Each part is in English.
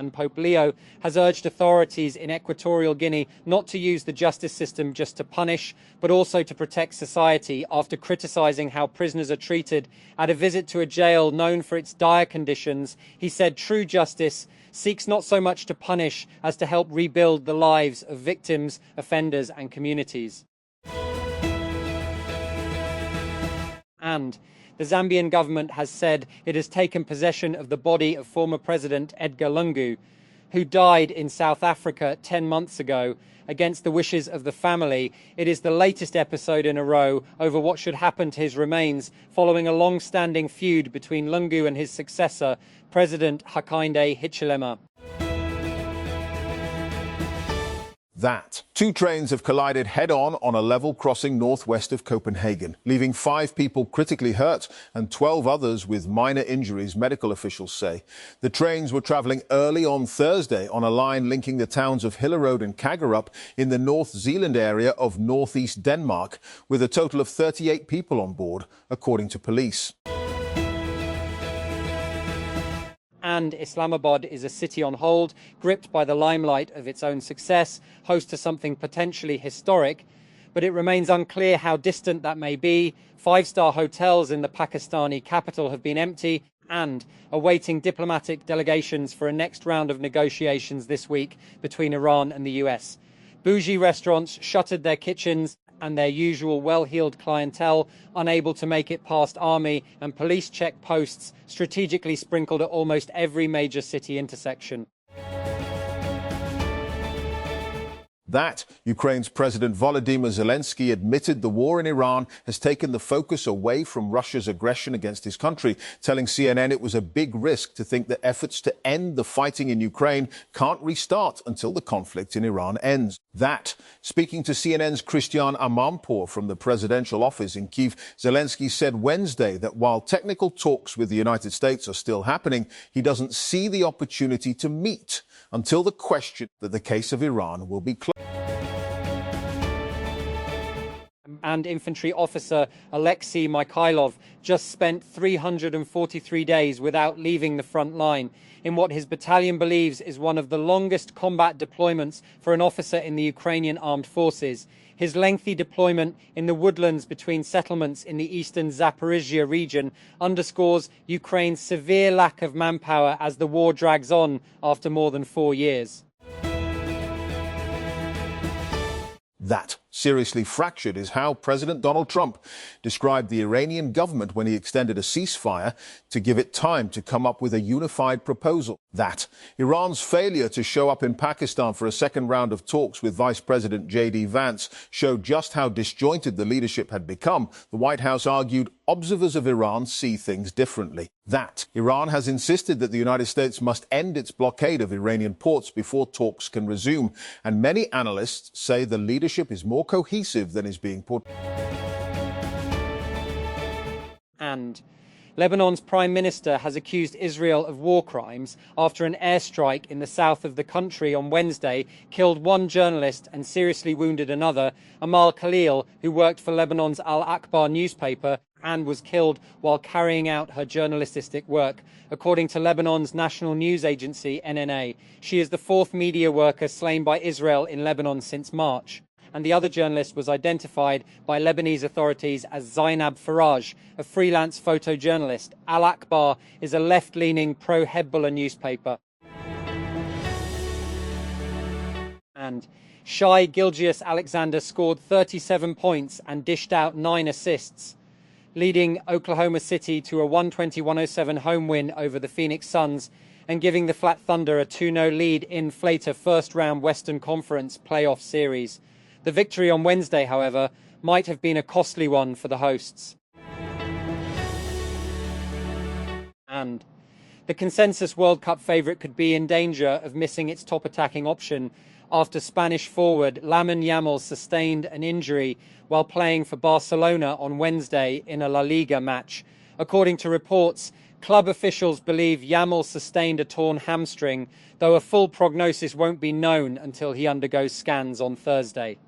and Pope Leo has urged authorities in Equatorial Guinea not to use the justice system just to punish, but also to protect society after criticizing how prisoners are treated. At a visit to a jail known for its dire conditions, he said true justice seeks not so much to punish as to help rebuild the lives of victims, offenders and communities. And the Zambian government has said it has taken possession of the body of former President Edgar Lungu, who died in South Africa 10 months ago, against the wishes of the family. It is the latest episode in a row over what should happen to his remains following a long-standing feud between Lungu and his successor, President Hakainde Hichilema. That. Two trains have collided head-on on a level crossing northwest of Copenhagen, leaving 5 people critically hurt and 12 others with minor injuries, medical officials say. The trains were travelling early on Thursday on a line linking the towns of Hillerød and Kagerup in the North Zealand area of northeast Denmark, with a total of 38 people on board, according to police. And Islamabad is a city on hold, gripped by the limelight of its own success, host to something potentially historic. But it remains unclear how distant that may be. 5-star hotels in the Pakistani capital have been empty and awaiting diplomatic delegations for a next round of negotiations this week between Iran and the US. Bougie restaurants shuttered their kitchens and their usual well-heeled clientele, unable to make it past army and police checkposts strategically sprinkled at almost every major city intersection. That, Ukraine's President Volodymyr Zelensky admitted the war in Iran has taken the focus away from Russia's aggression against his country, telling CNN it was a big risk to think that efforts to end the fighting in Ukraine can't restart until the conflict in Iran ends. That, speaking to CNN's Christian Amanpour from the presidential office in Kyiv, Zelensky said Wednesday that while technical talks with the United States are still happening, he doesn't see the opportunity to meet until the question that the case of Iran will be closed. And infantry officer Alexei Mikhailov just spent 343 days without leaving the front line in what his battalion believes is one of the longest combat deployments for an officer in the Ukrainian armed forces. His lengthy deployment in the woodlands between settlements in the eastern Zaporizhia region underscores Ukraine's severe lack of manpower as the war drags on after more than 4 years. That, seriously fractured, is how President Donald Trump described the Iranian government when he extended a ceasefire to give it time to come up with a unified proposal. That, Iran's failure to show up in Pakistan for a second round of talks with Vice President J.D. Vance showed just how disjointed the leadership had become. The White House argued observers of Iran see things differently. That, Iran has insisted that the United States must end its blockade of Iranian ports before talks can resume. And many analysts say the leadership is more cohesive than is being put. And Lebanon's Prime Minister has accused Israel of war crimes after an airstrike in the south of the country on Wednesday killed one journalist and seriously wounded another, Amal Khalil, who worked for Lebanon's Al Akbar newspaper and was killed while carrying out her journalistic work. According to Lebanon's national news agency, NNA, she is the 4th media worker slain by Israel in Lebanon since March. And the other journalist was identified by Lebanese authorities as Zainab Faraj, a freelance photojournalist. Al Akbar is a left-leaning pro-Hezbollah newspaper. And Shai Gilgeous-Alexander scored 37 points and dished out 9 assists, leading Oklahoma City to a 120-107 home win over the Phoenix Suns and giving the Flat Thunder a 2-0 lead in Flater first-round Western Conference playoff series. The victory on Wednesday, however, might have been a costly one for the hosts. And the consensus World Cup favourite could be in danger of missing its top attacking option after Spanish forward Lamine Yamal sustained an injury while playing for Barcelona on Wednesday in a La Liga match. According to reports, club officials believe Yamal sustained a torn hamstring, though a full prognosis won't be known until he undergoes scans on Thursday.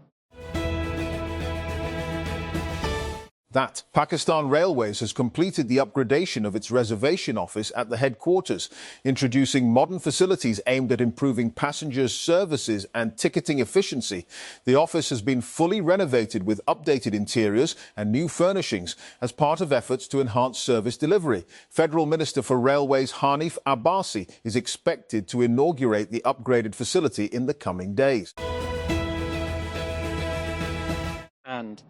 That Pakistan Railways has completed the upgradation of its reservation office at the headquarters, introducing modern facilities aimed at improving passengers' services and ticketing efficiency. The office has been fully renovated with updated interiors and new furnishings as part of efforts to enhance service delivery. Federal Minister for Railways Hanif Abbasi is expected to inaugurate the upgraded facility in the coming days. And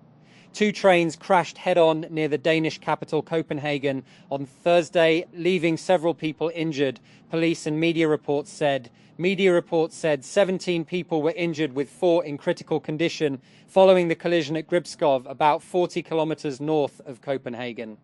two trains crashed head-on near the Danish capital Copenhagen on Thursday, leaving several people injured, police and media reports said. Media reports said 17 people were injured, with 4 in critical condition, following the collision at Gribskov, about 40 kilometers north of Copenhagen.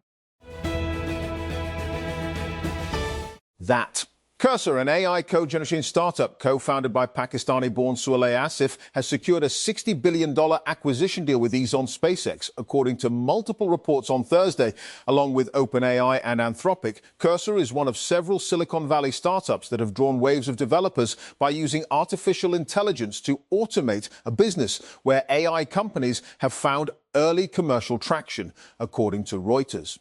That Cursor, an AI code generation startup co-founded by Pakistani-born Sualeh Asif, has secured a $60 billion acquisition deal with Ezon SpaceX, according to multiple reports on Thursday. Along with OpenAI and Anthropic, Cursor is one of several Silicon Valley startups that have drawn waves of developers by using artificial intelligence to automate a business where AI companies have found early commercial traction, according to Reuters.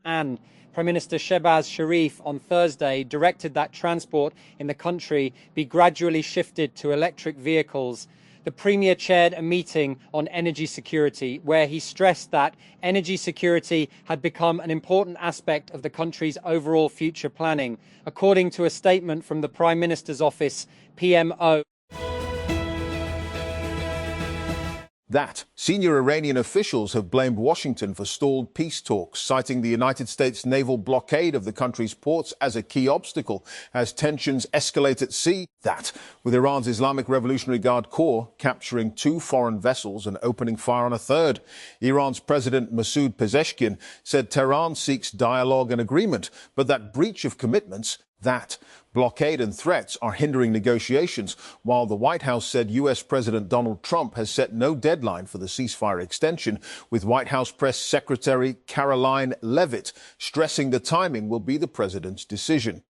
And Prime Minister Shehbaz Sharif on Thursday directed that transport in the country be gradually shifted to electric vehicles. The Premier chaired a meeting on energy security where he stressed that energy security had become an important aspect of the country's overall future planning, according to a statement from the Prime Minister's office, PMO. That senior Iranian officials have blamed Washington for stalled peace talks, citing the United States naval blockade of the country's ports as a key obstacle as tensions escalate at sea. That, with Iran's Islamic Revolutionary Guard Corps capturing 2 foreign vessels and opening fire on a third. Iran's President Masoud Pezeshkian said Tehran seeks dialogue and agreement, but that breach of commitments, that blockade and threats are hindering negotiations, while the White House said U.S. President Donald Trump has set no deadline for the ceasefire extension, with White House Press Secretary Caroline Leavitt stressing the timing will be the president's decision.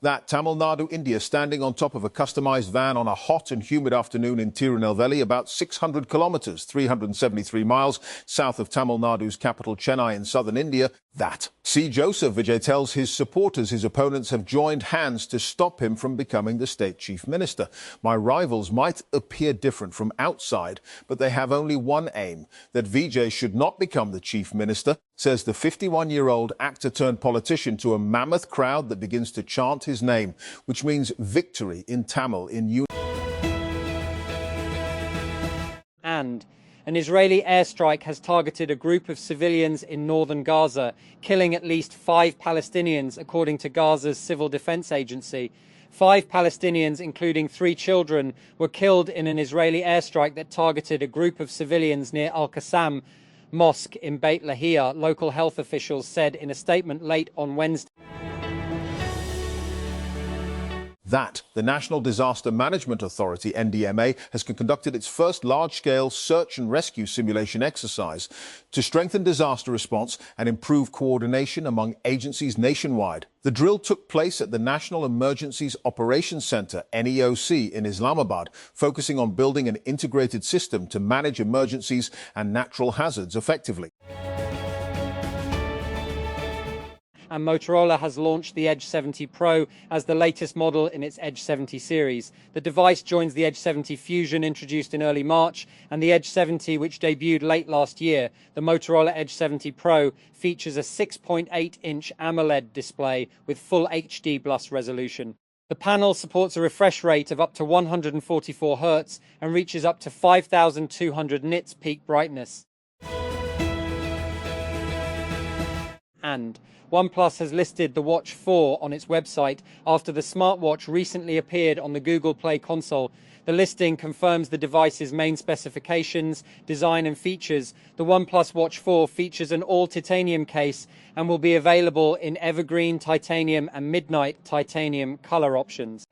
That Tamil Nadu, India, standing on top of a customized van on a hot and humid afternoon in Tirunelveli, about 600 kilometers, 373 miles south of Tamil Nadu's capital Chennai in southern India. That C. Joseph Vijay tells his supporters his opponents have joined hands to stop him from becoming the state chief minister. My rivals might appear different from outside, but they have only one aim, that Vijay should not become the chief minister, says the 51-year-old actor-turned-politician to a mammoth crowd that begins to chant his name, which means victory in Tamil in unity. And an Israeli airstrike has targeted a group of civilians in northern Gaza, killing at least 5 Palestinians, according to Gaza's civil defense agency. 5 Palestinians, including 3 children, were killed in an Israeli airstrike that targeted a group of civilians near Al-Qassam Mosque in Beit Lahia, local health officials said in a statement late on Wednesday. That the National Disaster Management Authority, NDMA, has conducted its first large-scale search and rescue simulation exercise to strengthen disaster response and improve coordination among agencies nationwide. The drill took place at the National Emergencies Operations Center, NEOC, in Islamabad, focusing on building an integrated system to manage emergencies and natural hazards effectively. And Motorola has launched the Edge 70 Pro as the latest model in its Edge 70 series. The device joins the Edge 70 Fusion, introduced in early March, and the Edge 70, which debuted late last year. The Motorola Edge 70 Pro features a 6.8-inch AMOLED display with full HD plus resolution. The panel supports a refresh rate of up to 144 Hz and reaches up to 5,200 nits peak brightness. And OnePlus has listed the Watch 4 on its website after the smartwatch recently appeared on the Google Play console. The listing confirms the device's main specifications, design and features. The OnePlus Watch 4 features an all-titanium case and will be available in evergreen titanium and midnight titanium color options.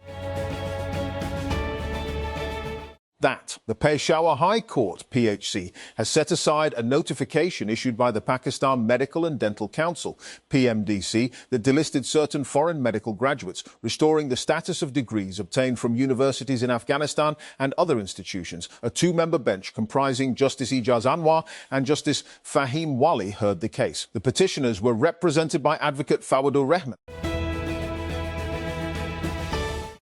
That the Peshawar High Court, PHC, has set aside a notification issued by the Pakistan Medical and Dental Council, PMDC, that delisted certain foreign medical graduates, restoring the status of degrees obtained from universities in Afghanistan and other institutions. A two-member bench comprising Justice Ijaz Anwar and Justice Fahim Wali heard the case. The petitioners were represented by advocate Fawadul Rahman.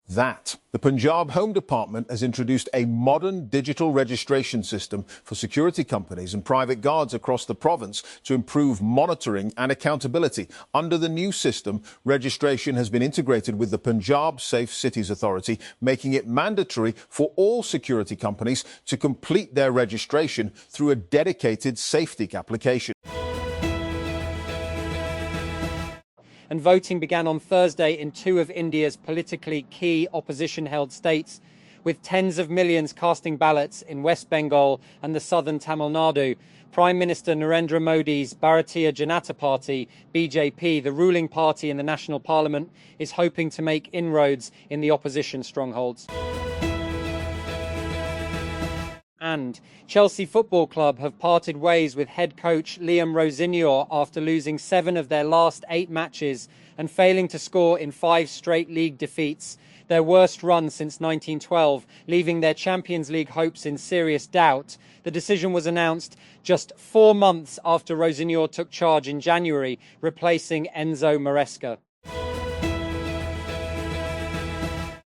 That the Punjab Home Department has introduced a modern digital registration system for security companies and private guards across the province to improve monitoring and accountability. Under the new system, registration has been integrated with the Punjab Safe Cities Authority, making it mandatory for all security companies to complete their registration through a dedicated safety application. And voting began on Thursday in two of India's politically key opposition-held states, with tens of millions casting ballots in West Bengal and the southern Tamil Nadu. Prime Minister Narendra Modi's Bharatiya Janata Party, BJP, the ruling party in the national parliament, is hoping to make inroads in the opposition strongholds. And Chelsea Football Club have parted ways with head coach Liam Rosignol after losing 7 of their last 8 matches and failing to score in 5 straight league defeats, their worst run since 1912, leaving their Champions League hopes in serious doubt. The decision was announced just 4 months after Rosignol took charge in January, replacing Enzo Maresca.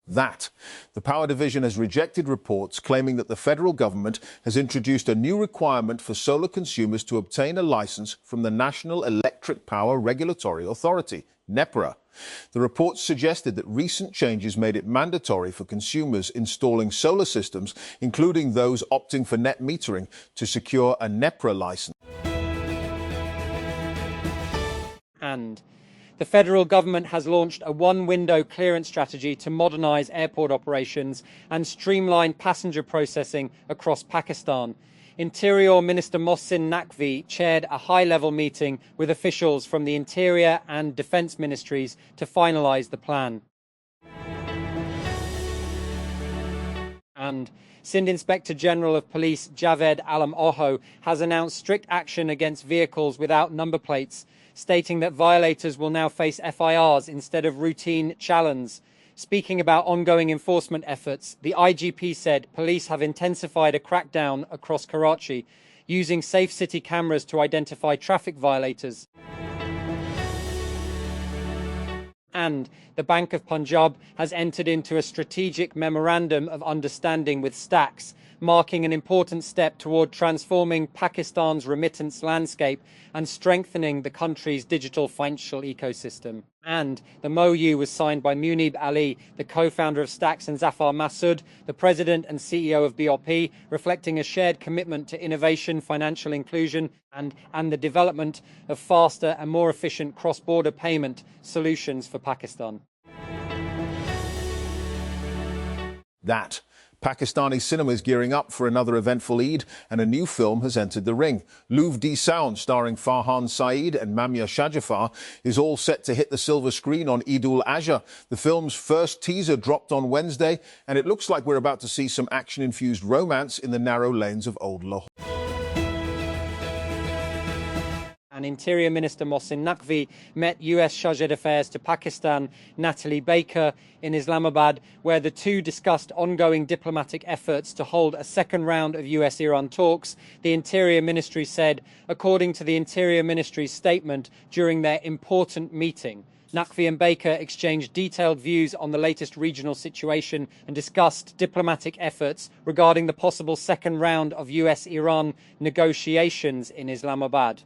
That the Power Division has rejected reports claiming that the federal government has introduced a new requirement for solar consumers to obtain a licence from the National Electric Power Regulatory Authority, NEPRA. The reports suggested that recent changes made it mandatory for consumers installing solar systems, including those opting for net metering, to secure a NEPRA licence. And the federal government has launched a one-window clearance strategy to modernise airport operations and streamline passenger processing across Pakistan. Interior Minister Mohsin Naqvi chaired a high-level meeting with officials from the Interior and Defence Ministries to finalise the plan. And Sindh Inspector General of Police Javed Alam Oho has announced strict action against vehicles without number plates, stating that violators will now face FIRs instead of routine challenges. Speaking about ongoing enforcement efforts, the IGP said police have intensified a crackdown across Karachi, using safe city cameras to identify traffic violators. And the Bank of Punjab has entered into a strategic memorandum of understanding with Stacks, marking an important step toward transforming Pakistan's remittance landscape and strengthening the country's digital financial ecosystem. And the MoU was signed by Munib Ali, the co-founder of Stacks, and Zafar Masood, the president and CEO of BRP, reflecting a shared commitment to innovation, financial inclusion, and the development of faster and more efficient cross-border payment solutions for Pakistan. That Pakistani cinema is gearing up for another eventful Eid, and a new film has entered the ring. Louvre di Sound, starring Farhan Saeed and Mamia Shajafar, is all set to hit the silver screen on Eid-ul-Adha. The film's first teaser dropped on Wednesday, and it looks like we're about to see some action-infused romance in the narrow lanes of Old Lahore. And Interior Minister Mohsin Naqvi met US Chargé d'Affaires to Pakistan, Natalie Baker, in Islamabad, where the two discussed ongoing diplomatic efforts to hold a second round of US-Iran talks. The Interior Ministry said, according to the Interior Ministry's statement during their important meeting. Naqvi and Baker exchanged detailed views on the latest regional situation and discussed diplomatic efforts regarding the possible second round of US-Iran negotiations in Islamabad.